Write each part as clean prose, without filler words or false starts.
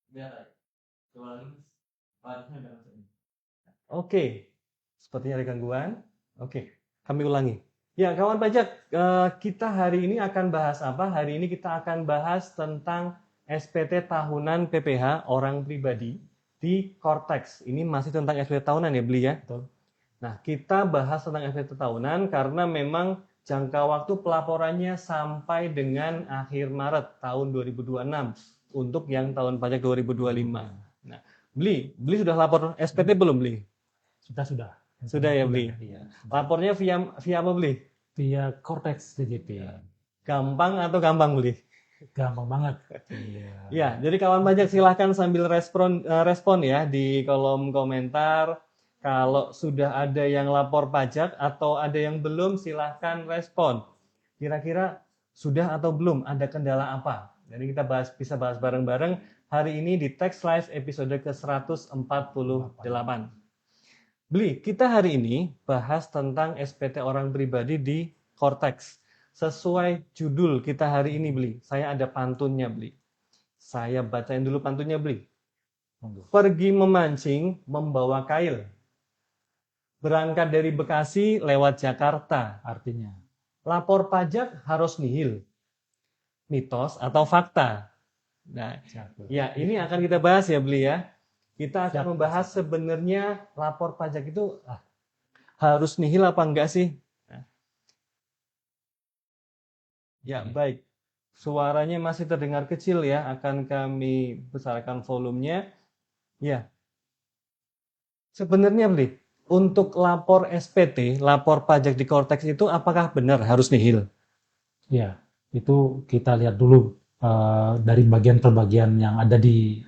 Biar ulangi. Oke, sepertinya ada gangguan. Oke, kami ulangi. Ya, kawan pajak, kita hari ini akan bahas apa? Hari ini kita akan bahas tentang SPT tahunan PPH orang pribadi di Cortex. Ini masih tentang SPT tahunan ya, Beli ya? Betul. Nah, kita bahas tentang SPT tahunan karena memang jangka waktu pelaporannya sampai dengan akhir Maret tahun 2026 untuk yang tahun pajak 2025. Nah, Beli sudah lapor SPT belum, Beli? Sudah. Sudah ya, Beli? Iya. Lapornya via apa, Beli? Via Cortex DJP. Gampang atau gampang, Beli? Gampang banget. Iya. Ya, jadi kawan pajak silahkan sambil respon ya di kolom komentar. Kalau sudah ada yang lapor pajak atau ada yang belum, silahkan respon. Kira-kira sudah atau belum, ada kendala apa? Jadi kita bisa bahas bareng-bareng hari ini di Tax Live episode ke-148. Beli, kita hari ini bahas tentang SPT orang pribadi di Cortex. Sesuai judul kita hari ini, Beli. Saya ada pantunnya, Beli. Saya bacain dulu pantunnya, Beli. Pergi memancing membawa kail. Berangkat dari Bekasi lewat Jakarta. Artinya? Lapor pajak harus nihil. Mitos atau fakta? Nah, ya ini akan kita bahas ya, Beli ya. Kita akan membahas sebenarnya lapor pajak itu harus nihil apa enggak sih? Ya, baik. Suaranya masih terdengar kecil ya, akan kami besarkan volumenya. Ya. Sebenarnya, Beli, untuk lapor SPT, lapor pajak di Cortex itu apakah benar harus nihil? Ya, itu kita lihat dulu dari bagian per bagian yang ada di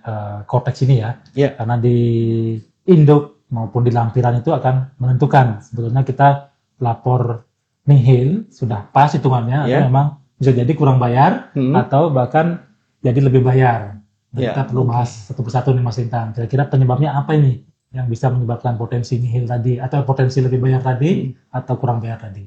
Cortex ini ya. Ya. Karena di induk maupun di lampiran itu akan menentukan sebetulnya kita lapor nihil sudah pas hitungannya atau memang bisa jadi kurang bayar atau bahkan jadi lebih bayar. Dan kita perlu bahas satu persatu nih Mas Lintang. Kira-kira penyebabnya apa ini yang bisa menyebabkan potensi nihil tadi atau potensi lebih bayar tadi atau kurang bayar tadi?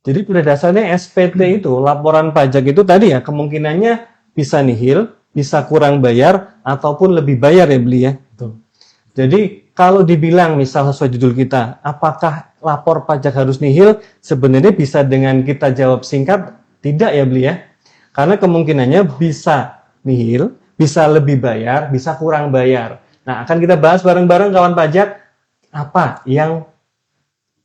Jadi pada dasarnya SPT itu laporan pajak itu tadi ya kemungkinannya bisa nihil, bisa kurang bayar ataupun lebih bayar ya, Beli ya. Betul. Jadi kalau dibilang misal sesuai judul kita, apakah lapor pajak harus nihil? Sebenarnya bisa dengan kita jawab singkat, tidak ya, Beli ya. Karena kemungkinannya bisa nihil, bisa lebih bayar, bisa kurang bayar. Nah, akan kita bahas bareng-bareng kawan pajak apa yang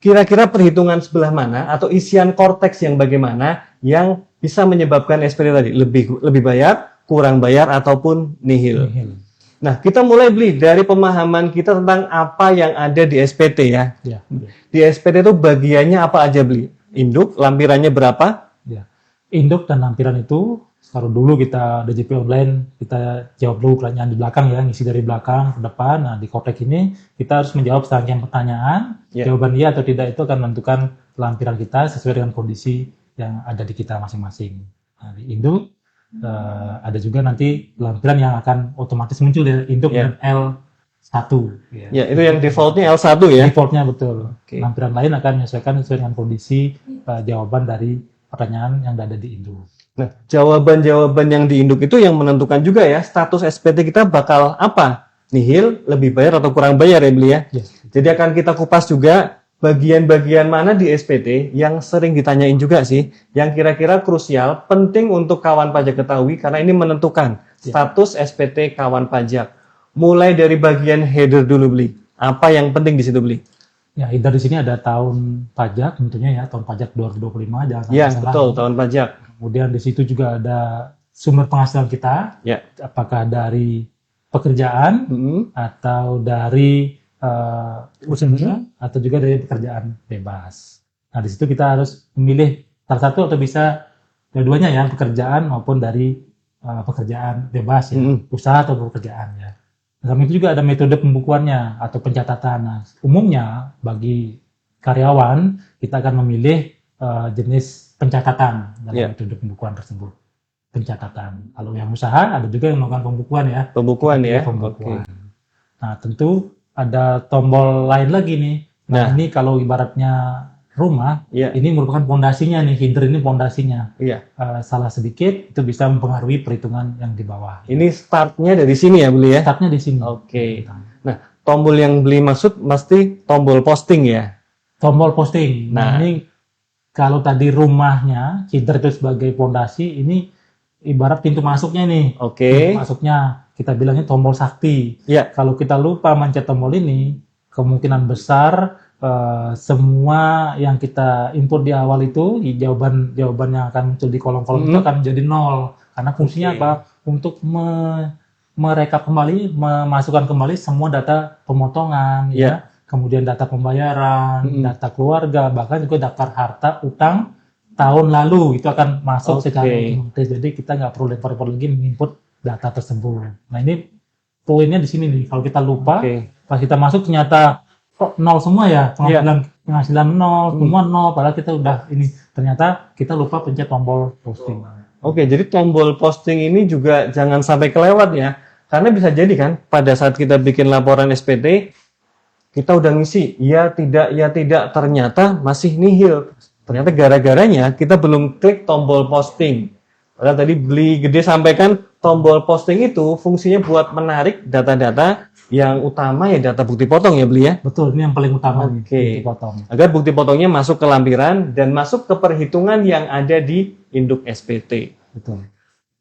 kira-kira perhitungan sebelah mana atau isian Cortex yang bagaimana yang bisa menyebabkan SPT tadi lebih bayar, kurang bayar ataupun nihil. Nah, kita mulai, Beli, dari pemahaman kita tentang apa yang ada di SPT ya. Di SPT itu bagiannya apa aja, Beli? Induk, lampirannya berapa? Ya. Induk dan lampiran itu kalau dulu kita DJP online, kita jawab dulu pertanyaan di belakang ya, ngisi dari belakang ke depan. Nah, di Cortex ini kita harus menjawab serangkaian pertanyaan. Jawaban iya atau tidak itu akan menentukan lampiran kita sesuai dengan kondisi yang ada di kita masing-masing. Nah, di induk ada juga nanti lampiran yang akan otomatis muncul ya, induk dan L1. Ya, itu yang defaultnya L1 ya? Defaultnya betul. Lampiran lain akan menyesuaikan sesuai dengan kondisi jawaban dari pertanyaan yang ada di induk. Nah, jawaban-jawaban yang di induk itu yang menentukan juga ya, status SPT kita bakal apa? Nihil, lebih bayar atau kurang bayar ya, Beli ya? Jadi akan kita kupas juga bagian-bagian mana di SPT yang sering ditanyain juga sih, yang kira-kira krusial, penting untuk kawan pajak ketahui karena ini menentukan status SPT kawan pajak. Mulai dari bagian header dulu, Beli. Apa yang penting di situ, Beli? Ya, header di sini ada tahun pajak tentunya ya, tahun pajak 2025 jangan ya, salah. Betul, tahun pajak. Kemudian di situ juga ada sumber penghasilan kita, apakah dari pekerjaan atau dari usaha atau juga dari pekerjaan bebas. Nah, di situ kita harus memilih salah satu atau bisa dua-duanya ya, pekerjaan maupun dari pekerjaan bebas ya, usaha atau pekerjaan ya. Sama itu juga ada metode pembukuannya atau pencatatan. Nah, umumnya bagi karyawan kita akan memilih jenis pencatatan dalam metode pembukuan tersebut. Pencatatan. Kalau yang usaha ada juga yang melakukan pembukuan ya. Pembukuan ya. Pembukuan. Nah, tentu ada tombol lain lagi nih. Nah, ini kalau ibaratnya rumah, ini merupakan pondasinya nih, header ini pondasinya. Salah sedikit itu bisa mempengaruhi perhitungan yang di bawah. Ini startnya dari sini ya Beli ya? Startnya di sini. Oke. Nah, tombol yang Beli maksud mesti tombol posting ya? Tombol posting. Nah, ini kalau tadi rumahnya, header itu sebagai pondasi, ini ibarat pintu masuknya nih. Pintu masuknya, kita bilangnya tombol sakti. Kalau kita lupa mencet tombol ini, kemungkinan besar semua yang kita input di awal itu, jawaban yang akan muncul di kolom-kolom itu akan menjadi 0. Karena fungsinya apa? Untuk merekap kembali, memasukkan kembali semua data pemotongan, kemudian data pembayaran, data keluarga, bahkan juga daftar harta, utang tahun lalu itu akan masuk secara otomatis. Jadi kita nggak perlu repot-repot lagi menginput data tersebut. Nah ini poinnya di sini nih. Kalau kita lupa, pas kita masuk ternyata kok 0 semua ya, penghasilan 0, semua 0, padahal kita udah ini, ternyata kita lupa pencet tombol posting. Jadi tombol posting ini juga jangan sampai kelewat ya, karena bisa jadi kan pada saat kita bikin laporan SPT, kita udah ngisi, ya tidak, ternyata masih nihil. Ternyata gara-garanya kita belum klik tombol posting. Padahal tadi Beli Gede sampaikan tombol posting itu fungsinya buat menarik data-data yang utama ya data bukti potong ya Beli ya? Betul, ini yang paling utama bukti potong. Agar bukti potongnya masuk ke lampiran dan masuk ke perhitungan yang ada di induk SPT. Betul.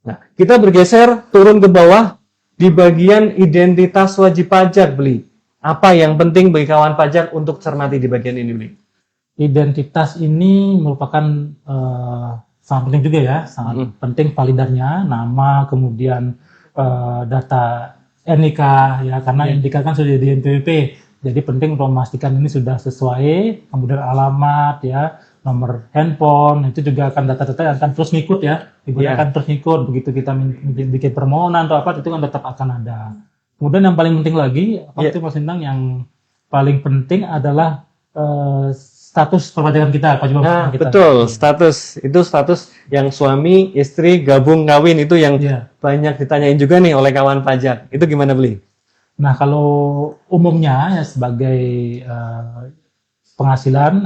Nah, kita bergeser turun ke bawah di bagian identitas wajib pajak Beli. Apa yang penting bagi kawan pajak untuk cermati di bagian ini Beli? Identitas ini merupakan sangat penting juga ya, sangat penting validarnya, nama, kemudian data NIK ya, karena NIK kan sudah di NPWP, jadi penting untuk memastikan ini sudah sesuai, kemudian alamat ya, nomor handphone, itu juga akan data-data yang akan terus ngikut ya, akan terus ngikut, begitu kita bikin permohonan atau apa, itu kan tetap akan ada. Kemudian yang paling penting lagi, itu Mas Lintang, yang paling penting adalah status perpajakan kita, kita. Betul, status yang suami, istri, gabung, kawin, itu yang banyak ditanyain juga nih oleh kawan pajak. Itu gimana Beli? Nah, kalau umumnya ya sebagai penghasilan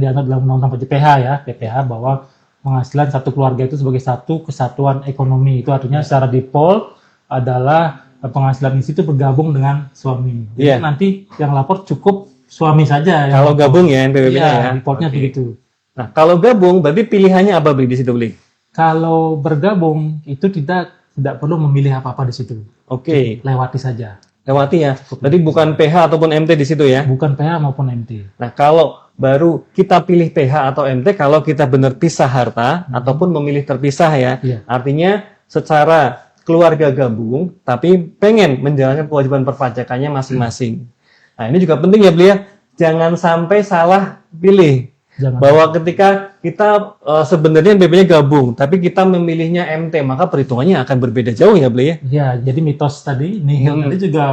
diatur dalam Undang-Undang Pajak PPh ya, PPh, bahwa penghasilan satu keluarga itu sebagai satu kesatuan ekonomi. Itu artinya secara default adalah penghasilan istri itu bergabung dengan suami. Jadi nanti yang lapor cukup suami saja. Kalau gabung ya NPWP-nya ya. Reportnya begitu. Nah, kalau gabung berarti pilihannya apa Beli di situ Beli? Kalau bergabung itu tidak perlu memilih apa-apa di situ. Lewati saja. Lewati ya. Berarti bukan PH ataupun MT di situ ya? Bukan PH maupun MT. Nah, kalau baru kita pilih PH atau MT kalau kita benar pisah harta ataupun memilih terpisah ya. Artinya secara keluarga gabung tapi pengen menjalankan kewajiban perpajakannya masing-masing. Nah, ini juga penting ya Beli ya, jangan sampai salah pilih. Bahwa ketika kita sebenarnya NPWP-nya gabung, tapi kita memilihnya MT, maka perhitungannya akan berbeda jauh ya Beli ya? Iya, jadi mitos tadi, nihil tadi juga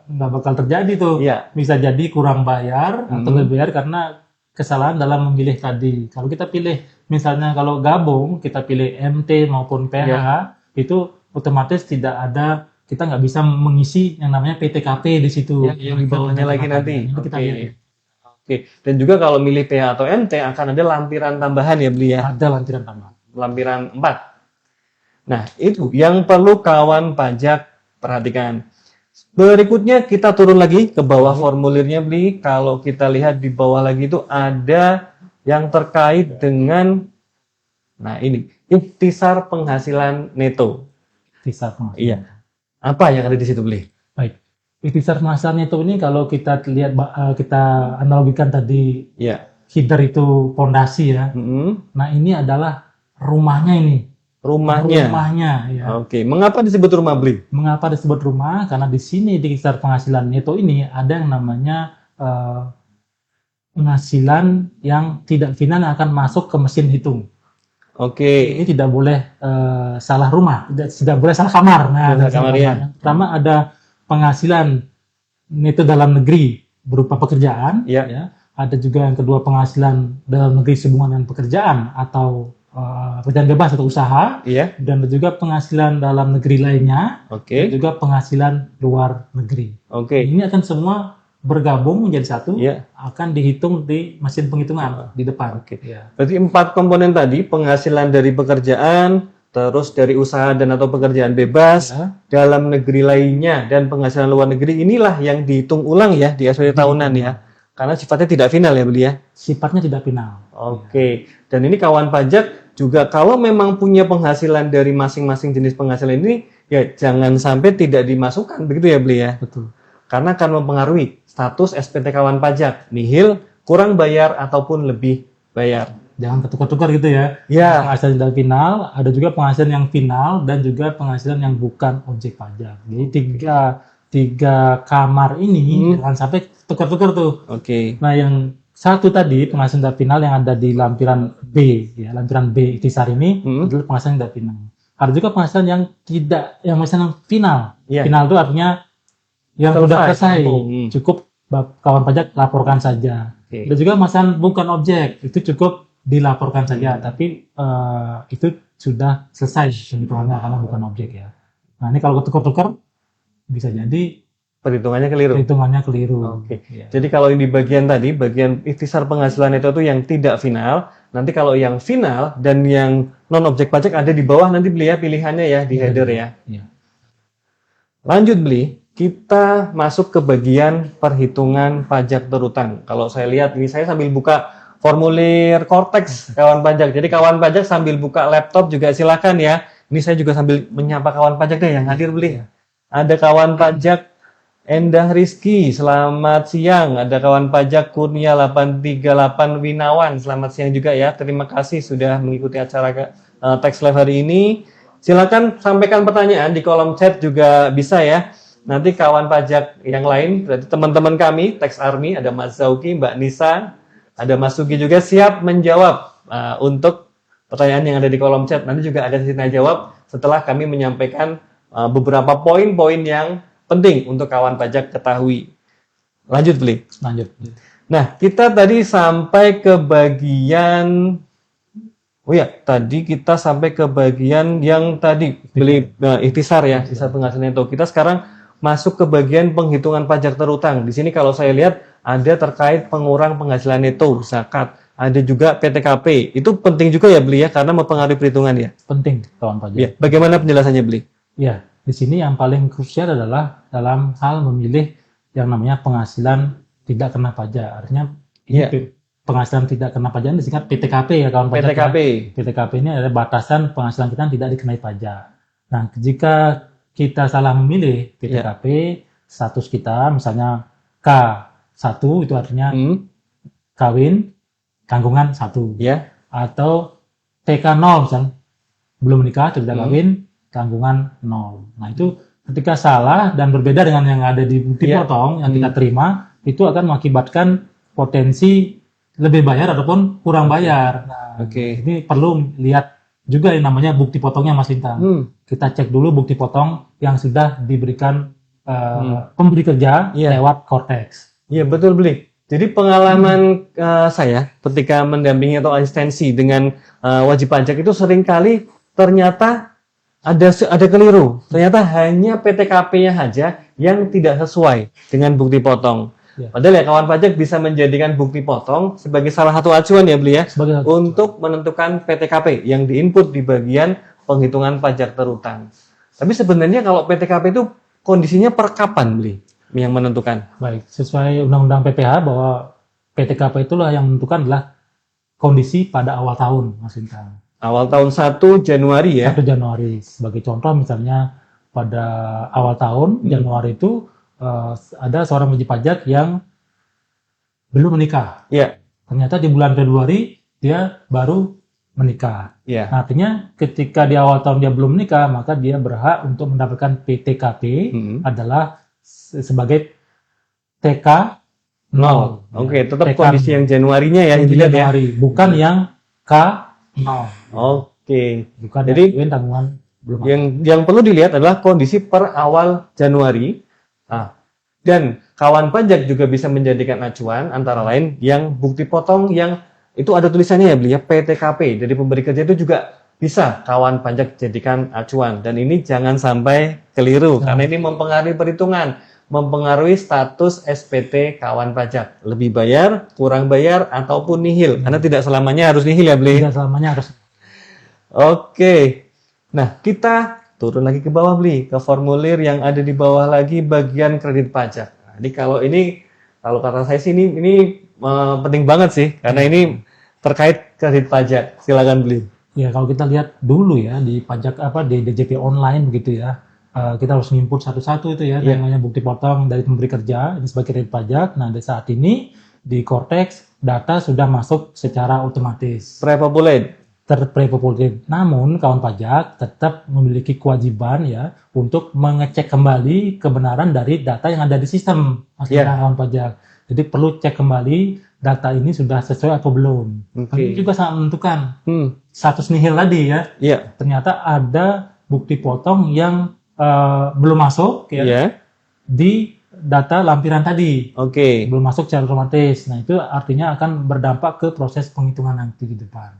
nggak bakal terjadi tuh. Bisa jadi kurang bayar atau lebih bayar karena kesalahan dalam memilih tadi. Kalau kita pilih, misalnya kalau gabung, kita pilih MT maupun PH, itu otomatis tidak ada, kita nggak bisa mengisi yang namanya PTKP di situ. Yang di bawahnya lagi nanti. Dan juga kalau milih PH atau MT akan ada lampiran tambahan ya Beli ya? Ada lampiran tambahan. Lampiran 4. Nah, itu yang perlu kawan pajak perhatikan. Berikutnya kita turun lagi ke bawah formulirnya Beli. Kalau kita lihat di bawah lagi itu ada yang terkait dengan, nah ini, ikhtisar penghasilan neto. Ikhtisar penghasilan. Iya. Apa yang ada di situ Beli? Baik. Ikhtisar penghasilan neto ini kalau kita lihat, kita analogikan tadi, header itu pondasi ya. Nah ini adalah rumahnya ini. Rumahnya ya. Mengapa disebut rumah Beli? Mengapa disebut rumah? Karena di sini di ikhtisar penghasilan neto ini ada yang namanya penghasilan yang tidak final yang akan masuk ke mesin hitung. Ini tidak boleh salah rumah, tidak boleh salah kamar. Nah, yang pertama ada penghasilan neto dalam negeri berupa pekerjaan, ya. Ada juga yang kedua penghasilan dalam negeri sehubungan dengan pekerjaan atau pekerjaan bebas atau usaha, dan ada juga penghasilan dalam negeri lainnya, dan juga penghasilan luar negeri. Ini akan semua bergabung menjadi satu, akan dihitung di mesin penghitungan di depan. Oke. Berarti 4 komponen tadi, penghasilan dari pekerjaan, terus dari usaha dan atau pekerjaan bebas, dalam negeri lainnya, dan penghasilan luar negeri, inilah yang dihitung ulang ya di SPT tahunan ya. Karena sifatnya tidak final ya beli ya? Sifatnya tidak final. Oke. Dan ini kawan pajak juga kalau memang punya penghasilan dari masing-masing jenis penghasilan ini, ya jangan sampai tidak dimasukkan, begitu ya beli ya? Betul. Karena akan mempengaruhi status SPT kawan pajak, nihil, kurang bayar, ataupun lebih bayar. Jangan ketukar-tukar gitu ya. Penghasilan tidak final, ada juga penghasilan yang final, dan juga penghasilan yang bukan objek pajak. Jadi tiga kamar ini jangan sampai tukar-tukar tuh. Nah yang satu tadi, penghasilan tidak final yang ada di lampiran B, ya lampiran B ikhtisar ini adalah penghasilan tidak final. Ada juga penghasilan yang tidak, yang penghasilan final. Final itu artinya yang sudah selesai, cukup kawan pajak laporkan saja. Ada juga penghasilan bukan objek, itu cukup dilaporkan saja, tapi itu sudah selesai penghitungannya karena bukan objek ya. Nah ini kalau tukar-tukar bisa jadi perhitungannya keliru. Jadi kalau ini bagian tadi, bagian ikhtisar penghasilan itu tuh yang tidak final. Nanti kalau yang final dan yang non objek pajak ada di bawah, nanti beli ya pilihannya ya di header ya. Lanjut beli. Kita masuk ke bagian perhitungan pajak terutang. Kalau saya lihat ini, saya sambil buka formulir Cortex kawan pajak. Jadi kawan pajak sambil buka laptop juga silakan ya. Ini saya juga sambil menyapa kawan pajak deh yang hadir beli. Ada kawan pajak Endah Rizky, selamat siang. Ada kawan pajak Kurnia 838 Winawan, selamat siang juga ya. Terima kasih sudah mengikuti acara Tax Live hari ini. Silakan sampaikan pertanyaan di kolom chat juga bisa ya. Nanti kawan pajak yang lain, berarti teman-teman kami, Tax Army, ada Mas Zauki, Mbak Nisa, ada Mas Sugi juga siap menjawab untuk pertanyaan yang ada di kolom chat. Nanti juga ada sesi tanya jawab setelah kami menyampaikan beberapa poin-poin yang penting untuk kawan pajak ketahui. Lanjut, beli. Lanjut. Nah, kita tadi sampai ke bagian tadi kita sampai ke bagian yang tadi beli ikhtisar ya, ikhtisar penghasilan itu. Kita sekarang masuk ke bagian penghitungan pajak terutang. Di sini kalau saya lihat ada terkait pengurang penghasilan neto, zakat, ada juga PTKP. Itu penting juga ya beli ya, karena mempengaruhi perhitungan ya. Penting kawan pajak. Ya, bagaimana penjelasannya beli? Ya, di sini yang paling krusial adalah dalam hal memilih yang namanya penghasilan tidak kena pajak. Artinya penghasilan tidak kena pajak ini disingkat PTKP ya kawan pajak. PTKP. PTKP ini adalah batasan penghasilan kita yang tidak dikenai pajak. Nah, jika kita salah memilih PTKP, status kita misalnya K1 itu artinya kawin, tanggungan 1. Atau TK0 misalnya belum menikah, tidak kawin, tanggungan 0. Nah itu ketika salah dan berbeda dengan yang ada di bukti potong yang kita terima, itu akan mengakibatkan potensi lebih bayar ataupun kurang bayar. Nah, ini perlu lihat juga yang namanya bukti potongnya Mas Lintang. Kita cek dulu bukti potong yang sudah diberikan pemberi kerja lewat Cortex. Iya betul beli. Jadi pengalaman saya ketika mendampingi atau asistensi dengan wajib pajak itu seringkali ternyata ada keliru. Ternyata hanya PTKP-nya saja yang tidak sesuai dengan bukti potong. Padahal ya kawan pajak bisa menjadikan bukti potong sebagai salah satu acuan ya beli ya untuk menentukan PTKP yang diinput di bagian penghitungan pajak terutang. Tapi sebenarnya kalau PTKP itu kondisinya per kapan beli yang menentukan? Baik, sesuai Undang-Undang PPH bahwa PTKP itulah yang menentukan adalah kondisi pada awal tahun, Mas Lintang. Awal tahun 1 Januari ya? 1 Januari. Sebagai contoh misalnya pada awal tahun Januari itu ada seorang wajib pajak yang belum menikah. Ternyata di bulan Februari dia baru menikah. Nah, artinya ketika di awal tahun dia belum menikah, maka dia berhak untuk mendapatkan PTKP adalah sebagai TK0. Tetap kondisi yang Januarinya ya dilihat ya. Bukan yang K0. Bukan jadi tanggungan belum. Yang perlu dilihat adalah kondisi per awal Januari. Dan kawan pajak juga bisa menjadikan acuan antara lain yang bukti potong yang itu ada tulisannya ya beli ya PTKP dari pemberi kerja itu juga bisa kawan pajak jadikan acuan dan ini jangan sampai keliru karena ini mempengaruhi perhitungan. mempengaruhi status SPT kawan pajak. Lebih bayar, kurang bayar, ataupun nihil. Karena tidak selamanya harus nihil ya, Bli? Tidak selamanya harus. Oke. Nah, kita turun lagi ke bawah, Bli. Ke formulir yang ada di bawah lagi bagian kredit pajak. Nah, jadi kalau kata saya sih ini penting banget sih. Karena ini terkait kredit pajak. Silakan, Bli. Ya, kalau kita lihat dulu ya di pajak di DJP online begitu ya. Kita harus input satu-satu itu ya, namanya bukti potong dari pemberi kerja, ini sebagai kredit pajak. Nah, di saat ini di Cortex data sudah masuk secara otomatis. Terpre-populate. Namun kawan pajak tetap memiliki kewajiban ya untuk mengecek kembali kebenaran dari data yang ada di sistem kawan pajak. Jadi perlu cek kembali data ini sudah sesuai atau belum. Ini juga sangat menentukan status nihil tadi ya. Ternyata ada bukti potong yang belum masuk ya di data lampiran tadi. Belum masuk secara otomatis. Nah, itu artinya akan berdampak ke proses penghitungan nanti di depan.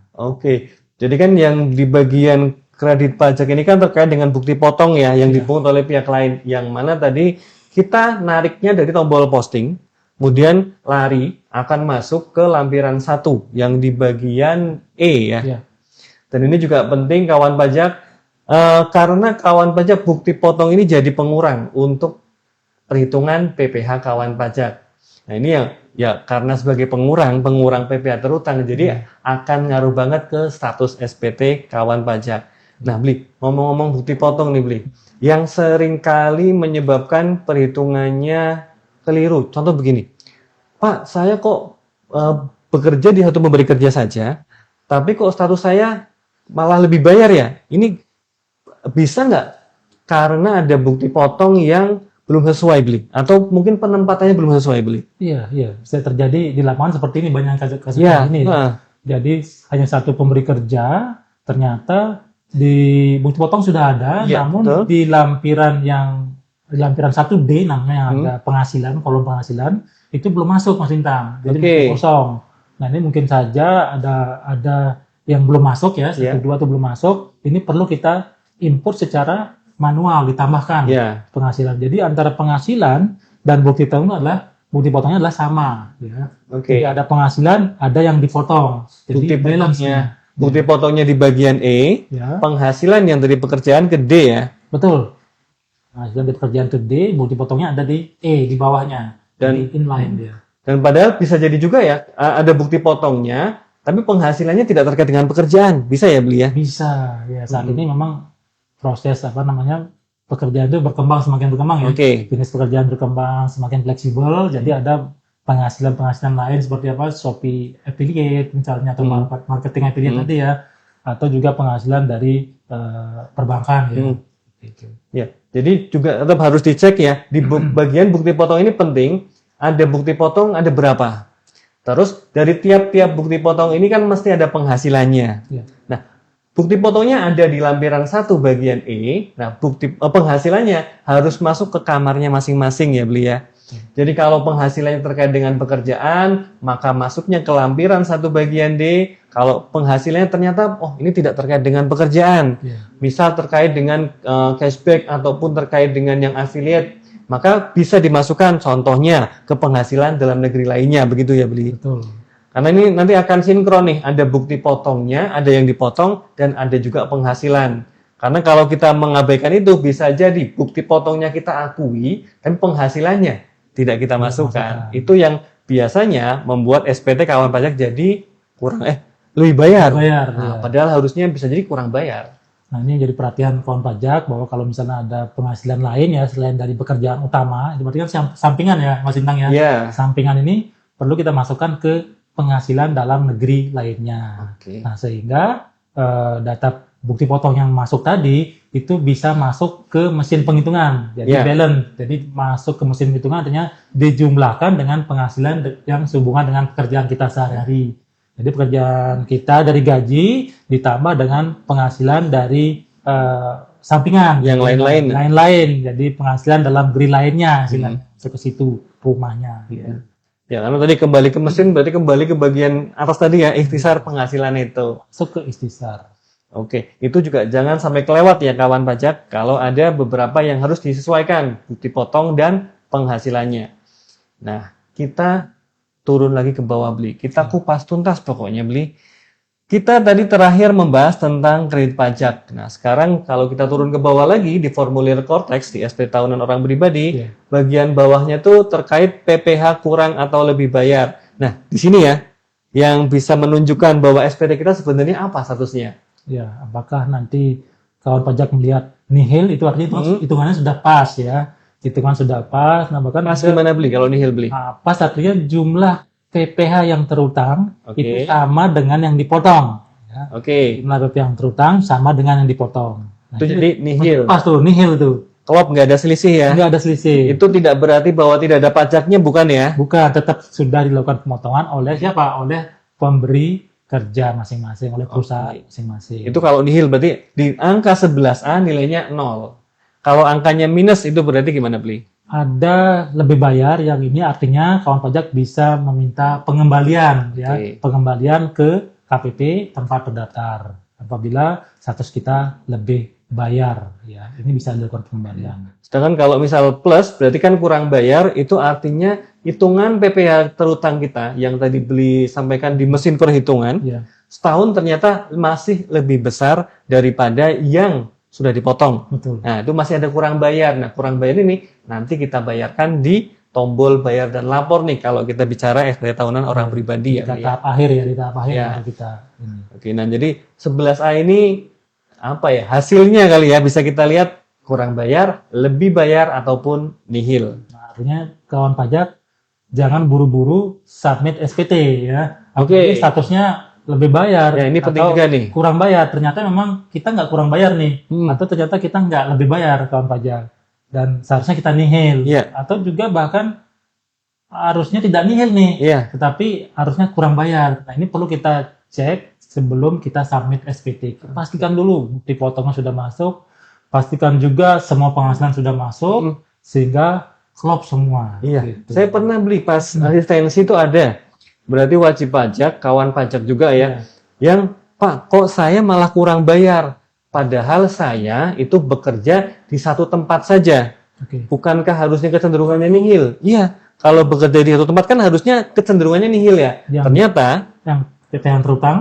Jadi kan yang di bagian kredit pajak ini kan terkait dengan bukti potong ya yang dipungut oleh pihak lain, yang mana tadi kita nariknya dari tombol posting, kemudian lari akan masuk ke lampiran 1 yang di bagian E ya. Dan ini juga penting kawan pajak. Karena kawan pajak bukti potong ini jadi pengurang untuk perhitungan PPh kawan pajak. Nah, ini ya karena sebagai pengurang PPh terutang, jadi akan ngaruh banget ke status SPT kawan pajak. Nah, Bli, ngomong-ngomong bukti potong nih, Bli, yang seringkali menyebabkan perhitungannya keliru. Contoh begini, Pak, saya kok bekerja di satu pemberi kerja saja, tapi kok status saya malah lebih bayar ya? Ini bisa nggak karena ada bukti potong yang belum sesuai, Bli? Atau mungkin penempatannya belum sesuai, Bli? Iya. Bisa terjadi di lapangan seperti ini, banyak kasus ini. Jadi hanya satu pemberi kerja, ternyata di bukti potong sudah ada, namun di lampiran 1D namanya yang ada penghasilan, kolom penghasilan, itu belum masuk, Mas Intang. Jadi masih kosong. Nah, ini mungkin saja ada yang belum masuk ya, 1, 2 itu belum masuk. Ini perlu kita input secara manual, ditambahkan penghasilan. Jadi antara penghasilan dan bukti potongnya adalah sama. Ya. Jadi ada penghasilan, ada yang dipotong. Jadi bukti potongnya di bagian E, penghasilan yang dari pekerjaan ke D ya. Betul. Penghasilan dari pekerjaan ke D, bukti potongnya ada di E, di bawahnya. Dan di inline dia. Dan padahal bisa jadi juga ya, ada bukti potongnya, tapi penghasilannya tidak terkait dengan pekerjaan. Bisa ya, Bli ya? Bisa. Ya, saat ini memang proses pekerjaan itu semakin berkembang ya. Jenis pekerjaan berkembang, semakin fleksibel. Jadi ada penghasilan lain seperti Shopee affiliate misalnya, atau marketing affiliate tadi ya, atau juga penghasilan dari perbankan ya. Ya, jadi juga tetap harus dicek ya. Di bagian bukti potong ini penting. Ada bukti potong ada berapa? Terus dari tiap-tiap bukti potong ini kan mesti ada penghasilannya. Nah, bukti potongnya ada di lampiran 1 bagian E. Nah, penghasilannya harus masuk ke kamarnya masing-masing ya, Bli ya. Jadi kalau penghasilannya terkait dengan pekerjaan, maka masuknya ke lampiran 1 bagian D. Kalau penghasilannya ternyata ini tidak terkait dengan pekerjaan, misal terkait dengan cashback ataupun terkait dengan yang affiliate, maka bisa dimasukkan contohnya ke penghasilan dalam negeri lainnya, begitu ya, Bli? Betul. Karena ini nanti akan sinkron nih, ada bukti potongnya, ada yang dipotong, dan ada juga penghasilan. Karena kalau kita mengabaikan itu, bisa jadi bukti potongnya kita akui, tapi penghasilannya tidak kita masukkan. Itu yang biasanya membuat SPT kawan pajak jadi lebih bayar. Padahal harusnya bisa jadi kurang bayar. Nah, ini jadi perhatian kawan pajak bahwa kalau misalnya ada penghasilan lain ya selain dari pekerjaan utama, itu berarti kan sampingan ya, Mas Intang ya. Sampingan ini perlu kita masukkan ke penghasilan dalam negeri lainnya. Nah, sehingga data bukti potong yang masuk tadi itu bisa masuk ke mesin penghitungan, jadi balance. Jadi masuk ke mesin penghitungan artinya dijumlahkan dengan penghasilan yang sehubungan dengan pekerjaan kita sehari-hari. Jadi pekerjaan kita dari gaji ditambah dengan penghasilan dari sampingan yang lain-lain. Jadi penghasilan dalam negeri lainnya, masuk ke situ rumahnya. Ya, karena tadi kembali ke mesin, berarti kembali ke bagian atas tadi ya, ikhtisar penghasilan itu. Masuk ke ikhtisar. Itu juga jangan sampai kelewat ya kawan pajak, kalau ada beberapa yang harus disesuaikan, bukti potong dan penghasilannya. Nah, kita turun lagi ke bawah, Bli. Kita kupas tuntas pokoknya, Bli. Kita tadi terakhir membahas tentang kredit pajak. Nah, sekarang kalau kita turun ke bawah lagi di formulir Cortex di SPT tahunan orang pribadi, bagian bawahnya tuh terkait PPh kurang atau lebih bayar. Nah, di sini ya, yang bisa menunjukkan bahwa SPT kita sebenarnya apa statusnya? Ya, apakah nanti kawan pajak melihat nihil, itu artinya hitungannya sudah pas ya. Hitungan sudah pas. Nah, bahkan pas gimana, Bli, kalau nihil, Bli? Pas artinya jumlah PPh yang terutang itu sama dengan yang dipotong. Ya. Jumlah PPh yang terutang sama dengan yang dipotong. Nah, itu jadi nihil. Pas tuh, nihil tuh. Klop, nggak ada selisih ya? Nggak ada selisih. Itu tidak berarti bahwa tidak ada pajaknya, bukan ya? Bukan, tetap sudah dilakukan pemotongan oleh siapa? Oleh pemberi kerja masing-masing, oleh perusahaan masing-masing. Itu kalau nihil berarti di angka 11A nilainya 0. Kalau angkanya minus itu berarti gimana, Bli? Ada lebih bayar, yang ini artinya kawan pajak bisa meminta pengembalian ya, pengembalian ke KPP tempat terdaftar apabila status kita lebih bayar ya, ini bisa dilakukan pengembalian. Sedangkan kalau misal plus berarti kan kurang bayar, itu artinya hitungan PPh terutang kita yang tadi Bli sampaikan di mesin perhitungan setahun ternyata masih lebih besar daripada yang sudah dipotong. Betul. Nah, itu masih ada kurang bayar. Nah, kurang bayar ini nanti kita bayarkan di tombol bayar dan lapor nih kalau kita bicara SPT tahunan orang pribadi di tahap akhir ya, di tahap akhir kita ini. Oke, nah jadi 11A ini apa ya? Hasilnya kali ya bisa kita lihat kurang bayar, lebih bayar ataupun nihil. Nah, artinya kawan pajak jangan buru-buru submit SPT ya. Statusnya lebih bayar, ya, ini penting juga nih. Kurang bayar, ternyata memang kita nggak kurang bayar nih, atau ternyata kita nggak lebih bayar kawan pajak, dan seharusnya kita nihil, atau juga bahkan harusnya tidak nihil nih, tetapi harusnya kurang bayar. Nah, ini perlu kita cek sebelum kita submit SPT. Pastikan dulu bukti potongnya sudah masuk, pastikan juga semua penghasilan sudah masuk, sehingga klop semua. Gitu. Saya pernah beli pas asistensi itu ada. Berarti wajib pajak, kawan pajak juga ya, yang Pak, kok saya malah kurang bayar, padahal saya itu bekerja di satu tempat saja. Bukankah harusnya kecenderungannya nihil? Iya, kalau bekerja di satu tempat kan harusnya kecenderungannya nihil ya. Ternyata yang PPh yang terutang,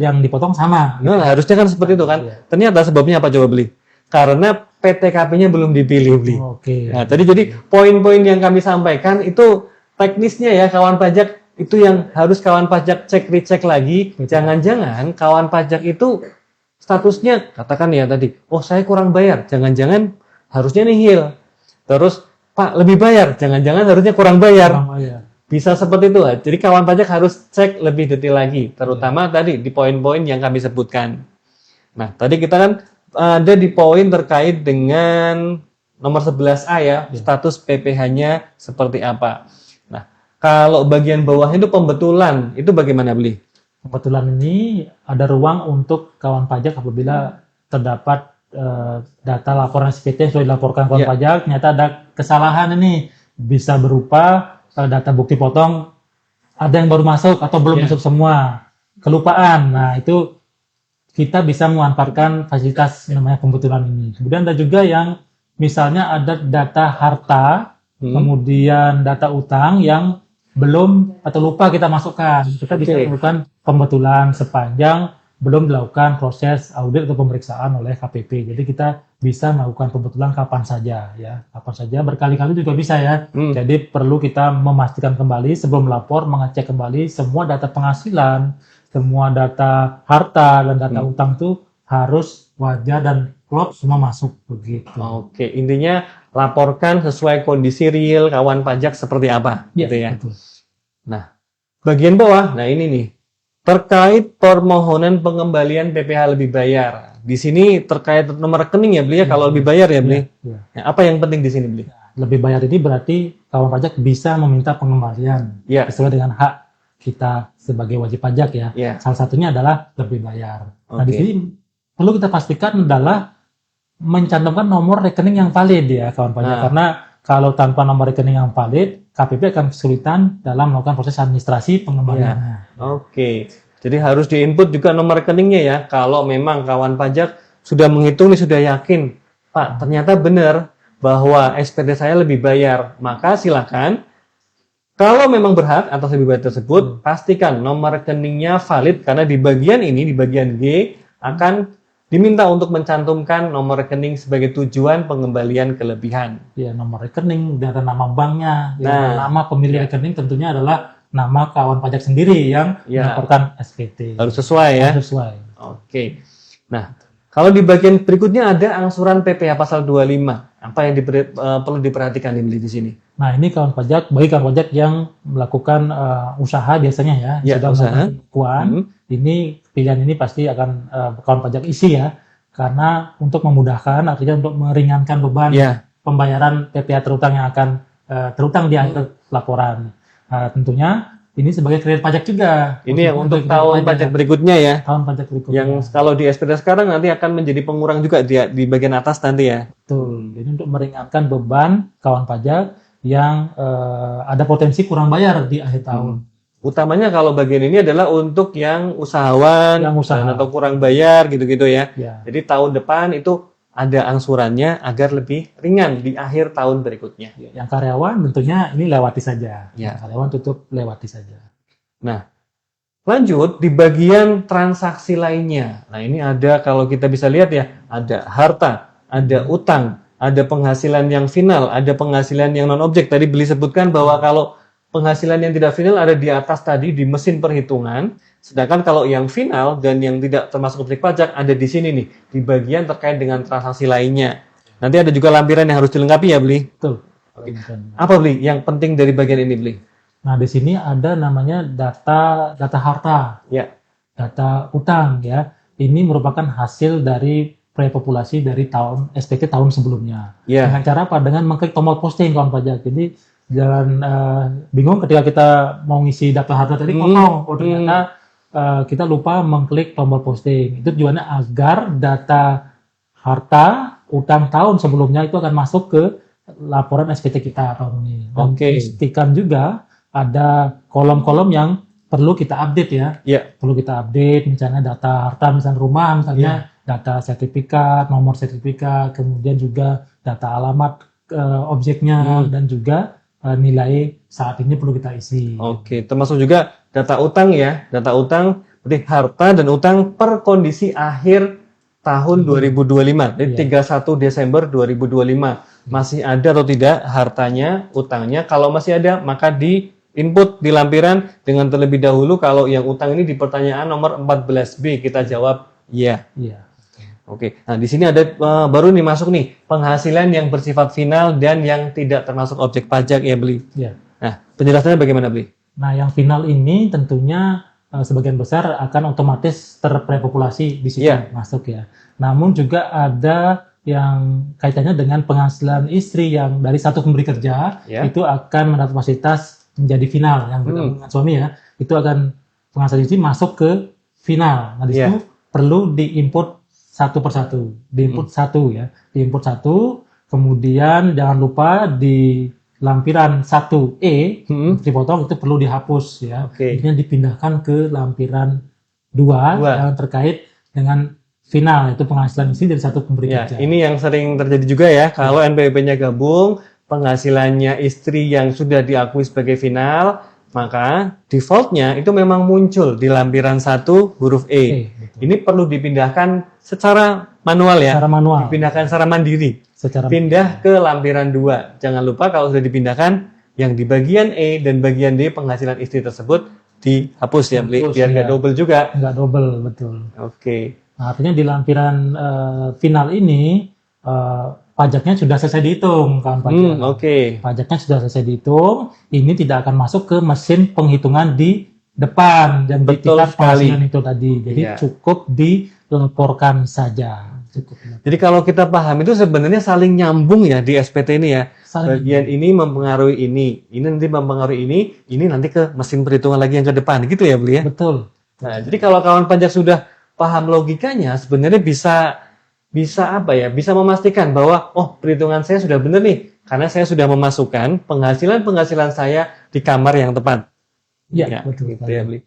yang dipotong sama. Nah, harusnya kan seperti itu kan. Ternyata sebabnya apa coba Beli? Karena PTKP-nya belum dipilih, Beli. Nah, tadi jadi poin-poin yang kami sampaikan itu teknisnya ya, kawan pajak. Itu yang harus kawan pajak cek recek lagi. Jangan-jangan kawan pajak itu statusnya katakan ya tadi, oh saya kurang bayar, jangan-jangan harusnya nihil. Terus Pak lebih bayar, jangan-jangan harusnya kurang bayar. Bisa seperti itu. Jadi kawan pajak harus cek lebih detail lagi, terutama tadi di poin-poin yang kami sebutkan. Nah, tadi kita kan ada di poin terkait dengan nomor 11A ya, status PPh-nya seperti apa. Kalau bagian bawahnya itu pembetulan, itu bagaimana Beli? Pembetulan ini ada ruang untuk kawan pajak apabila terdapat data laporan SPT yang sudah dilaporkan kawan pajak, ternyata ada kesalahan ini, bisa berupa data bukti potong ada yang baru masuk atau belum masuk semua, kelupaan. Nah, itu kita bisa memanfaatkan fasilitas namanya pembetulan ini. Kemudian ada juga yang misalnya ada data harta, kemudian data utang yang belum atau lupa kita masukkan, kita bisa melakukan pembetulan sepanjang belum dilakukan proses audit atau pemeriksaan oleh KPP. Jadi kita bisa melakukan pembetulan kapan saja ya, kapan saja, berkali-kali juga bisa ya. Jadi perlu kita memastikan kembali sebelum melapor, mengecek kembali semua data penghasilan, semua data harta dan data utang itu harus wajar dan klop semua masuk begitu. Oke, intinya laporkan sesuai kondisi real kawan pajak seperti apa, gitu ya. Betul. Nah, bagian bawah, nah ini nih terkait permohonan pengembalian PPh lebih bayar. Di sini terkait nomor rekening ya, Beli ya, kalau lebih bayar ya, Beli. Nah, apa yang penting di sini, Beli? Lebih bayar ini berarti kawan pajak bisa meminta pengembalian sesuai dengan hak kita sebagai wajib pajak ya. Salah satunya adalah lebih bayar. Nah, di sini perlu kita pastikan adalah mencantumkan nomor rekening yang valid ya kawan pajak, karena kalau tanpa nomor rekening yang valid, KPP akan kesulitan dalam melakukan proses administrasi pengembaliannya. Jadi harus diinput juga nomor rekeningnya ya. Kalau memang kawan pajak sudah menghitung nih, sudah yakin, Pak ternyata benar bahwa SPT saya lebih bayar, maka silakan. Kalau memang berhak atas lebih bayar tersebut, pastikan nomor rekeningnya valid karena di bagian ini, di bagian G akan diminta untuk mencantumkan nomor rekening sebagai tujuan pengembalian kelebihan. Ya, nomor rekening, data nama banknya, nama pemilik rekening tentunya adalah nama kawan pajak sendiri yang melaporkan SPT. Harus sesuai ya? Harus sesuai. Oke. Nah, kalau di bagian berikutnya ada angsuran PPh pasal 25. Apa yang perlu diperhatikan di sini? Nah, ini kawan pajak, bagi kawan pajak yang melakukan usaha biasanya sudah melakukan penipuan, ini pilihan ini pasti akan kawan pajak isi ya, karena untuk memudahkan, artinya untuk meringankan beban pembayaran PPh terutang yang akan terutang di akhir laporan. Tentunya ini sebagai kredit pajak juga. Ini yang untuk tahun pajak berikutnya ya. Tahun pajak berikutnya. Yang kalau di SPT sekarang nanti akan menjadi pengurang juga di bagian atas nanti ya. Betul. Jadi untuk meringankan beban kawan pajak yang ada potensi kurang bayar di akhir tahun. Utamanya kalau bagian ini adalah untuk yang usahawan, atau kurang bayar gitu-gitu ya. Jadi tahun depan itu ada angsurannya agar lebih ringan di akhir tahun berikutnya. Yang karyawan tentunya ini lewati saja. Karyawan tutup lewati saja. Nah, lanjut di bagian transaksi lainnya. Nah, ini ada kalau kita bisa lihat ya, ada harta, ada utang, ada penghasilan yang final, ada penghasilan yang non-objek. Tadi Beli sebutkan bahwa kalau penghasilan yang tidak final ada di atas tadi di mesin perhitungan. Sedangkan kalau yang final dan yang tidak termasuk objek pajak ada di sini nih, di bagian terkait dengan transaksi lainnya. Nanti ada juga lampiran yang harus dilengkapi ya, Beli? Betul. Apa, Beli, yang penting dari bagian ini, Beli? Nah, di sini ada namanya data harta. Data utang ya. Ini merupakan hasil dari prepopulasi dari tahun SPT tahun sebelumnya. Dengan cara apa? Dengan mengklik tombol posting kawan pajak. Jadi jangan bingung ketika kita mau ngisi data harta tadi kosong. Ternyata kita lupa mengklik tombol posting. Itu tujuannya agar data harta utang tahun sebelumnya itu akan masuk ke laporan SPT kita tahun ini. Dan pastikan juga ada kolom-kolom yang perlu kita update ya. Perlu kita update misalnya data harta, misalnya rumah, misalnya data sertifikat, nomor sertifikat, kemudian juga data alamat objeknya dan juga nilai saat ini perlu kita isi. Termasuk juga data utang ya, data utang berarti harta dan utang per kondisi akhir tahun 2025, jadi 31 Desember 2025. Masih ada atau tidak hartanya, utangnya? Kalau masih ada, maka di input di lampiran dengan terlebih dahulu kalau yang utang ini di pertanyaan nomor 14B kita jawab ya. Nah di sini ada baru nih masuk nih penghasilan yang bersifat final dan yang tidak termasuk objek pajak ya, Beli. Nah penjelasannya bagaimana, Beli? Nah yang final ini tentunya sebagian besar akan otomatis terprepopulasi di situ masuk ya. Namun juga ada yang kaitannya dengan penghasilan istri yang dari satu pemberi kerja itu akan mendapat fasilitas menjadi final yang bergabung dengan suami ya. Itu akan penghasilan istri masuk ke final. Nah di situ perlu diinput satu persatu, diinput satu ya, diinput satu. Kemudian jangan lupa di lampiran 1E dipotong itu perlu dihapus ya. Ini dipindahkan ke lampiran 2 yang terkait dengan final, itu penghasilan istri dari satu pemberi kerja. Ini yang sering terjadi juga ya, kalau NPWP-nya gabung, penghasilannya istri yang sudah diakui sebagai final, maka defaultnya itu memang muncul di lampiran 1 huruf E. Ini perlu dipindahkan secara manual ya, dipindahkan secara mandiri. Pindah ke lampiran 2. Jangan lupa kalau sudah dipindahkan, yang di bagian E dan bagian D penghasilan istri tersebut dihapus ya, biar nggak double juga. Nggak double, betul. Nah, artinya di lampiran final ini pajaknya sudah selesai dihitung, kawan pajak. Pajaknya sudah selesai dihitung. Ini tidak akan masuk ke mesin penghitungan di depan yang di tingkat penghasilan itu tadi. Jadi cukup dilaporkan saja. Jadi kalau kita paham itu sebenarnya saling nyambung ya di SPT ini ya. Bagian ini mempengaruhi ini nanti mempengaruhi ini nanti ke mesin perhitungan lagi yang ke depan gitu ya, Beli ya. Betul. Nah, jadi kalau kawan pajak sudah paham logikanya, sebenarnya bisa apa ya? Bisa memastikan bahwa perhitungan saya sudah benar nih karena saya sudah memasukkan penghasilan saya di kamar yang tepat. Ya betul. Gitu ya, Beli.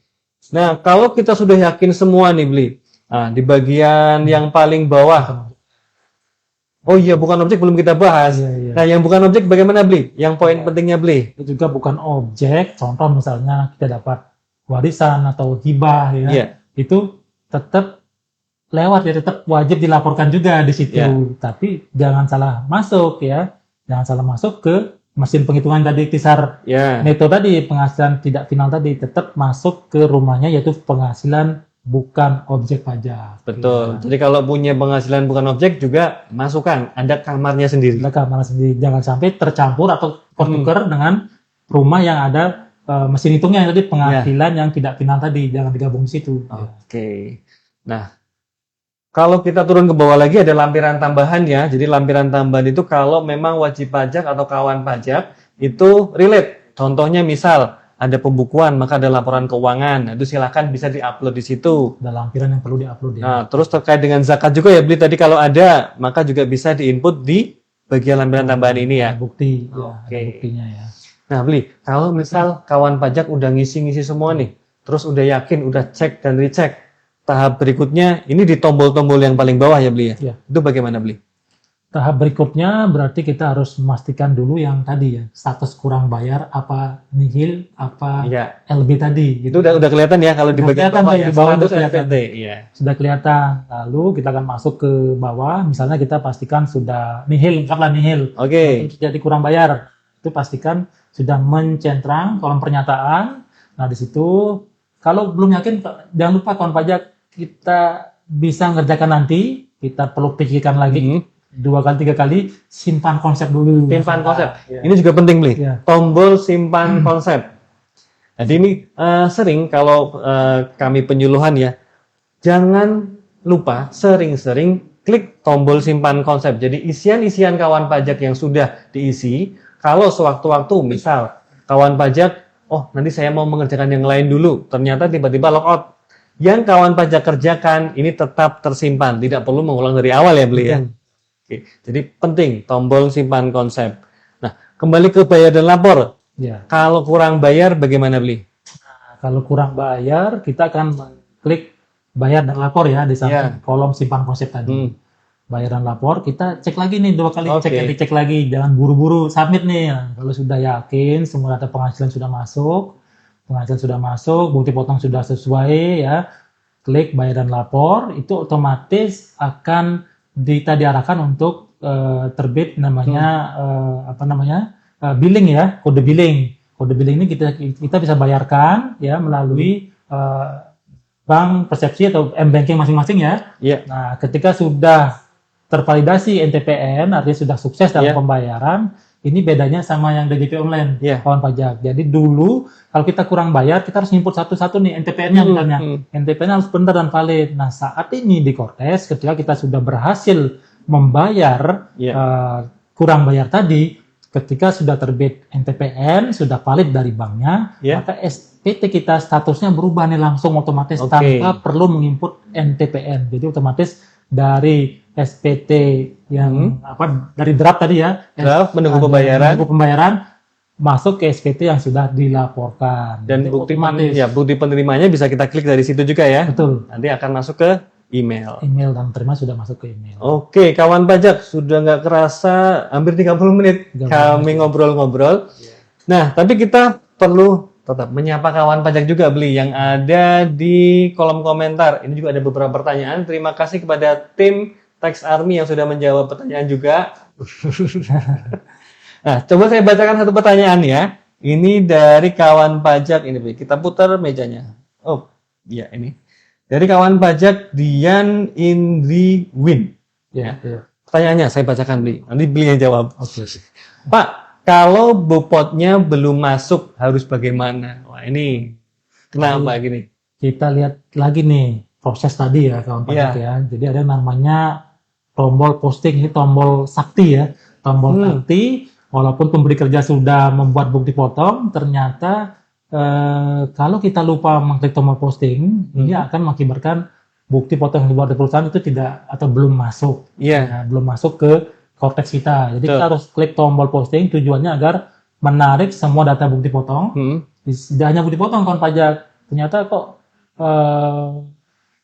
Nah, kalau kita sudah yakin semua nih, Beli. Nah, di bagian yang paling bawah Oh iya, bukan objek belum kita bahas. Iya. Nah, yang bukan objek bagaimana, Bli? Yang poin pentingnya, Bli? Itu juga bukan objek. Contoh misalnya kita dapat warisan atau hibah ya. Iya. Itu tetap lewat ya, tetap wajib dilaporkan juga di situ. Iya. Tapi jangan salah masuk ya. Jangan salah masuk ke mesin penghitungan tadi kisar neto tadi, penghasilan tidak final tadi, tetap masuk ke rumahnya, yaitu penghasilan bukan objek pajak. Betul. Ya. Jadi kalau punya penghasilan bukan objek juga masukkan, ada kamarnya sendiri. Ada kamar sendiri. Jangan sampai tercampur atau tertukar dengan rumah yang ada mesin hitungnya yang tadi, penghasilan yang tidak final tadi, jangan digabung di situ. Oke. Nah, kalau kita turun ke bawah lagi ada lampiran tambahan ya. Jadi lampiran tambahan itu kalau memang wajib pajak atau kawan pajak itu relate. Contohnya misal ada pembukuan, maka ada laporan keuangan. Nah, itu silakan bisa diupload di situ. Ada lampiran yang perlu diupload ya. Nah, terus terkait dengan zakat juga ya, Bli, tadi kalau ada, maka juga bisa diinput di bagian lampiran tambahan ini ya. Bukti, Oke. ada buktinya ya. Nah, Bli, kalau misal kawan pajak udah ngisi-ngisi semua nih, terus udah yakin, udah cek dan recheck, tahap berikutnya ini di tombol-tombol yang paling bawah ya, Bli ya? Ya. Itu bagaimana, Bli? Tahap berikutnya berarti kita harus memastikan dulu yang tadi ya, status kurang bayar, apa nihil, apa LB tadi. Itu udah kelihatan ya kalau di bagian bawah ya, di bawah status kelihatan. LPT. Iya. Sudah kelihatan. Lalu kita akan masuk ke bawah, misalnya kita pastikan sudah nihil, lengkaplah nihil. Oke. Jadi kurang bayar, itu pastikan sudah mencentrang kolom pernyataan. Nah di situ kalau belum yakin, jangan lupa kawan pajak, kita bisa ngerjakan nanti, kita perlu pikirkan lagi. 2 kali 3 kali, simpan konsep dulu. Simpan konsep. Ini juga penting, Bli. Tombol simpan konsep. Jadi ini sering kalau kami penyuluhan ya, jangan lupa sering-sering klik tombol simpan konsep. Jadi isian-isian kawan pajak yang sudah diisi, kalau sewaktu-waktu misal kawan pajak, oh nanti saya mau mengerjakan yang lain dulu, ternyata tiba-tiba logout. Yang kawan pajak kerjakan ini tetap tersimpan, tidak perlu mengulang dari awal ya, Bli ya. Oke, jadi penting tombol simpan konsep. Nah, kembali ke bayar dan lapor. Ya. Kalau kurang bayar bagaimana, Bli? Nah, kalau kurang bayar, kita akan klik bayar dan lapor ya di samping kolom simpan konsep tadi. Bayar dan lapor, kita cek lagi nih 2 kali, dicek lagi, jangan buru-buru submit nih. Nah, kalau sudah yakin semua data penghasilan sudah masuk, bukti potong sudah sesuai ya, klik bayar dan lapor, itu otomatis akan kita diarahkan untuk terbit namanya billing ya, kode billing. Kode billing ini kita bisa bayarkan ya melalui bank persepsi atau m-banking masing-masing ya. Nah, ketika sudah tervalidasi NTPN, artinya sudah sukses dalam pembayaran, ini bedanya sama yang DJP online, kawan pajak. Jadi dulu kalau kita kurang bayar, kita harus input satu-satu nih NTPN-nya misalnya. NTPN harus benar dan valid. Nah, saat ini di Kortes, ketika kita sudah berhasil membayar kurang bayar tadi, ketika sudah terbit NTPN, sudah valid dari banknya, maka SPT kita statusnya berubah nih langsung otomatis tanpa perlu menginput NTPN. Jadi otomatis dari SPT yang dari draft tadi ya, draft menunggu pembayaran masuk ke SPT yang sudah dilaporkan. Dan bukti penerimanya bisa kita klik dari situ juga ya. Betul. Nanti akan masuk ke email. Email dan terima sudah masuk ke email. Oke, kawan pajak, sudah nggak kerasa hampir 30 menit kami ngobrol-ngobrol. Nah, tapi kita perlu tetap menyapa kawan pajak juga, Bli, yang ada di kolom komentar. Ini juga ada beberapa pertanyaan. Terima kasih kepada tim Tax Army yang sudah menjawab pertanyaan juga. Nah, coba saya bacakan satu pertanyaan ya. Ini dari kawan pajak ini, Bli. Kita putar mejanya. Oh, iya ini. Dari kawan pajak Dian Indri Win. Pertanyaannya saya bacakan, Bli. Nanti Bli yang jawab. Pak, kalau bopotnya belum masuk harus bagaimana? Wah, ini kenapa gini? Kita lihat lagi nih proses tadi ya kawan pajak ya. Jadi ada namanya tombol posting, ini tombol sakti ya. Tombol sakti, walaupun pemberi kerja sudah membuat bukti potong, ternyata kalau kita lupa mengklik tombol posting, ini akan mengakibatkan bukti potong yang dibuat di perusahaan itu tidak atau belum masuk. Belum masuk ke Kortes kita. Jadi kita harus klik tombol posting, tujuannya agar menarik semua data bukti potong. Tidak hanya bukti potong kawan pajak, ternyata kok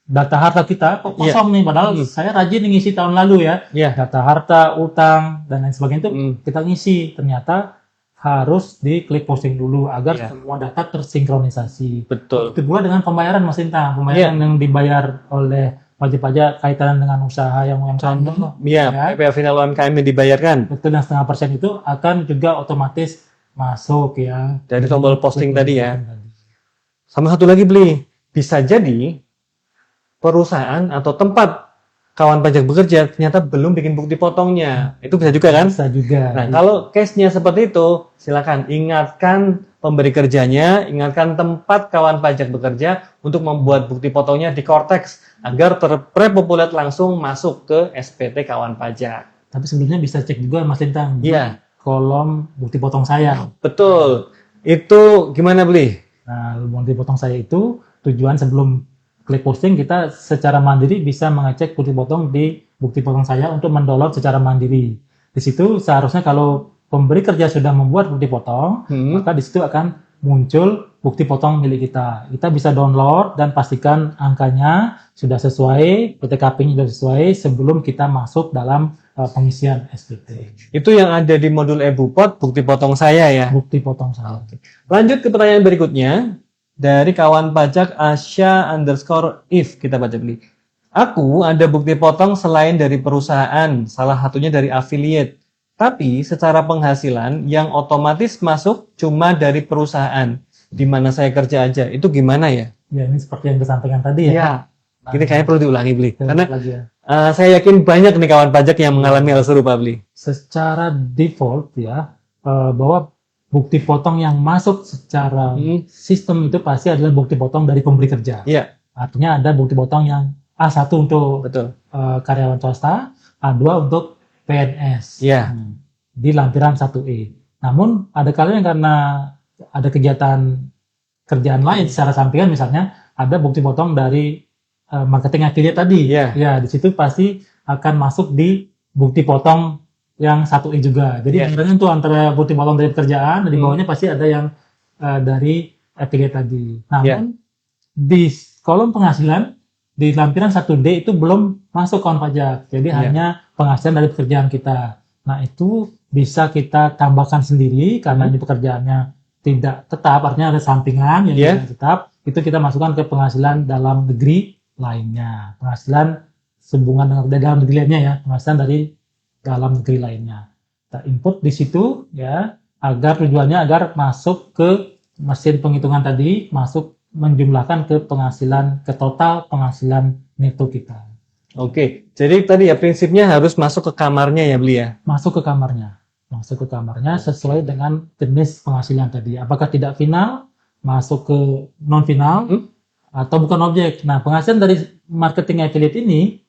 data harta kita kok kosong nih, padahal saya rajin ngisi tahun lalu ya. Data harta, utang, dan lain sebagainya itu kita ngisi. Ternyata harus diklik posting dulu agar semua data tersinkronisasi. Betul. Itu pula dengan pembayaran Mas Lintang, pembayaran yang dibayar oleh wajib pajak kaitan dengan usaha yang UMKM. PPh final UMKM yang dibayarkan. Betul, yang 0,5% itu akan juga otomatis masuk ya. Dari tombol posting tadi ya. Sama satu lagi bisa jadi perusahaan atau tempat kawan pajak bekerja ternyata belum bikin bukti potongnya. Itu bisa juga kan? Bisa juga. Nah, kalau case-nya seperti itu, silakan ingatkan pemberi kerjanya, ingatkan tempat kawan pajak bekerja untuk membuat bukti potongnya di Cortex agar terprepopulat langsung masuk ke SPT kawan pajak. Tapi sebelumnya bisa cek juga Mas Lintang. Iya. Kolom bukti potong saya. Betul. Itu gimana, Nah, bukti potong saya itu tujuan sebelum klik posting, kita secara mandiri bisa mengecek bukti potong di bukti potong saya untuk mendownload secara mandiri. Di situ seharusnya kalau pemberi kerja sudah membuat bukti potong, maka di situ akan muncul bukti potong milik kita. Kita bisa download dan pastikan angkanya sudah sesuai, PTKP-nya sudah sesuai sebelum kita masuk dalam pengisian SPT. Itu yang ada di modul eBupot, bukti potong saya ya? Bukti potong saya. Oke. Lanjut ke pertanyaan berikutnya. Dari kawan pajak Asya_if, kita baca beli. Aku ada bukti potong selain dari perusahaan, salah satunya dari affiliate. Tapi secara penghasilan yang otomatis masuk cuma dari perusahaan, di mana saya kerja aja. Itu gimana ya? Ya, ini seperti yang disampaikan tadi ya. Ya, ini kayaknya perlu diulangi, Karena ya. Saya yakin banyak nih kawan pajak yang mengalami hal serupa, Secara default ya, bahwa bukti potong yang masuk secara sistem itu pasti adalah bukti potong dari pemberi kerja. Iya. Artinya ada bukti potong yang A1 untuk karyawan swasta, A2 untuk PNS. Iya. Di lampiran 1E. Namun ada kalanya karena ada kegiatan kerjaan lain secara sampingan, misalnya ada bukti potong dari marketing affiliate tadi. Iya. Ya, di situ pasti akan masuk di bukti potong yang 1E juga. Jadi sebenarnya untuk antara bukti potong dari pekerjaan, di bawahnya pasti ada yang dari affiliate tadi. Namun di kolom penghasilan di lampiran 1D itu belum masuk kawan pajak. Jadi hanya penghasilan dari pekerjaan kita. Nah, itu bisa kita tambahkan sendiri karena ini pekerjaannya tidak tetap, artinya ada sampingan yang tidak tetap. Itu kita masukkan ke penghasilan dalam negeri lainnya. Penghasilan sehubungan dengan dalam negeri lainnya ya, penghasilan dari dalam negeri lainnya. Kita input di situ ya, agar tujuannya agar masuk ke mesin penghitungan tadi, masuk menjumlahkan ke penghasilan, ke total penghasilan neto kita. Oke, jadi tadi ya prinsipnya harus masuk ke kamarnya ya, Masuk ke kamarnya sesuai dengan jenis penghasilan tadi. Apakah tidak final, masuk ke non final, atau bukan objek. Nah, penghasilan dari marketing affiliate ini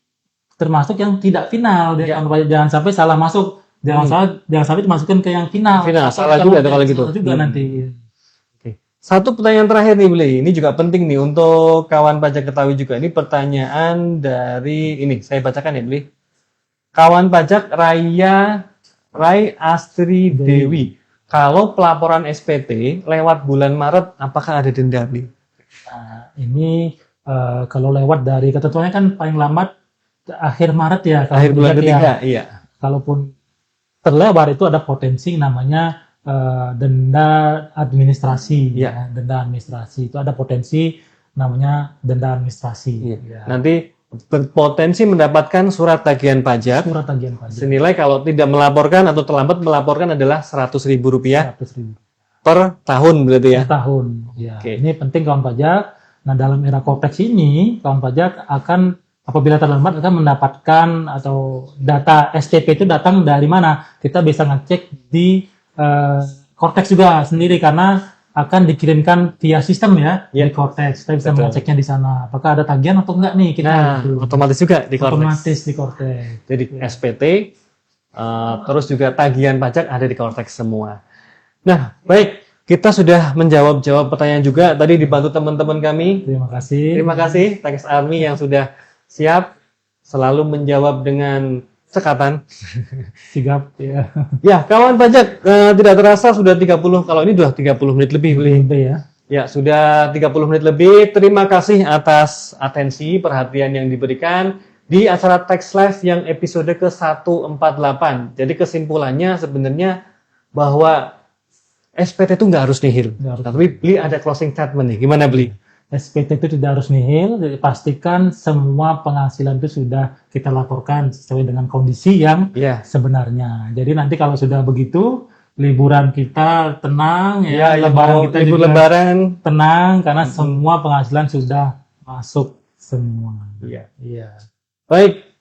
termasuk yang tidak final. Jangan sampai salah masuk. Jangan sampai dimasukkan ke yang final. Salah juga kalau gitu. Salah juga nanti. Oke. Satu pertanyaan terakhir nih, Ini juga penting nih untuk kawan pajak ketahui juga. Ini pertanyaan dari saya bacakan ya, Kawan pajak Rai Astri Dewi. Kalau pelaporan SPT lewat bulan Maret, apakah ada denda, Nah, ini kalau lewat dari ketentuannya kan paling lambat akhir Maret ya. Akhir bulan ketiga, iya. Kalaupun terlewat itu ada potensi namanya denda administrasi. Iya. Denda administrasi itu ada potensi namanya denda administrasi. Iya. Ya. Nanti berpotensi mendapatkan surat tagihan pajak. Senilai kalau tidak melaporkan atau terlambat melaporkan adalah Rp100.000 per tahun berarti ya. Per tahun. Ya. Ini penting kawan pajak. Nah, dalam era Cortex ini kawan pajak akan apabila terlambat akan mendapatkan atau data STP itu datang dari mana? Kita bisa ngecek di Cortex juga sendiri karena akan dikirimkan via sistem ya di Cortex. Kita bisa mengeceknya di sana. Apakah ada tagihan atau enggak nih kita? Otomatis juga di Cortex. Otomatis di Cortex. Jadi SPT terus juga tagihan pajak ada di Cortex semua. Nah, baik. Kita sudah menjawab pertanyaan juga. Tadi dibantu teman-teman kami. Terima kasih. Terima kasih Tax Army yang sudah siap selalu menjawab dengan cekatan. Sigap ya. Ya, kawan pajak tidak terasa sudah 30. Kalau ini sudah 30 menit lebih. Ya. Ya, sudah 30 menit lebih. Terima kasih atas atensi, perhatian yang diberikan di acara Tax Live yang episode ke-148. Jadi kesimpulannya sebenarnya bahwa SPT itu nggak harus nihil. Tapi Bli ada closing statement nih. Gimana Bli? SPT itu tidak harus nihil, jadi pastikan semua penghasilan itu sudah kita laporkan sesuai dengan kondisi yang sebenarnya. Jadi nanti kalau sudah begitu, liburan kita tenang, lebaran kita libur juga lebaran tenang, karena semua penghasilan sudah masuk semua. Iya. Baik,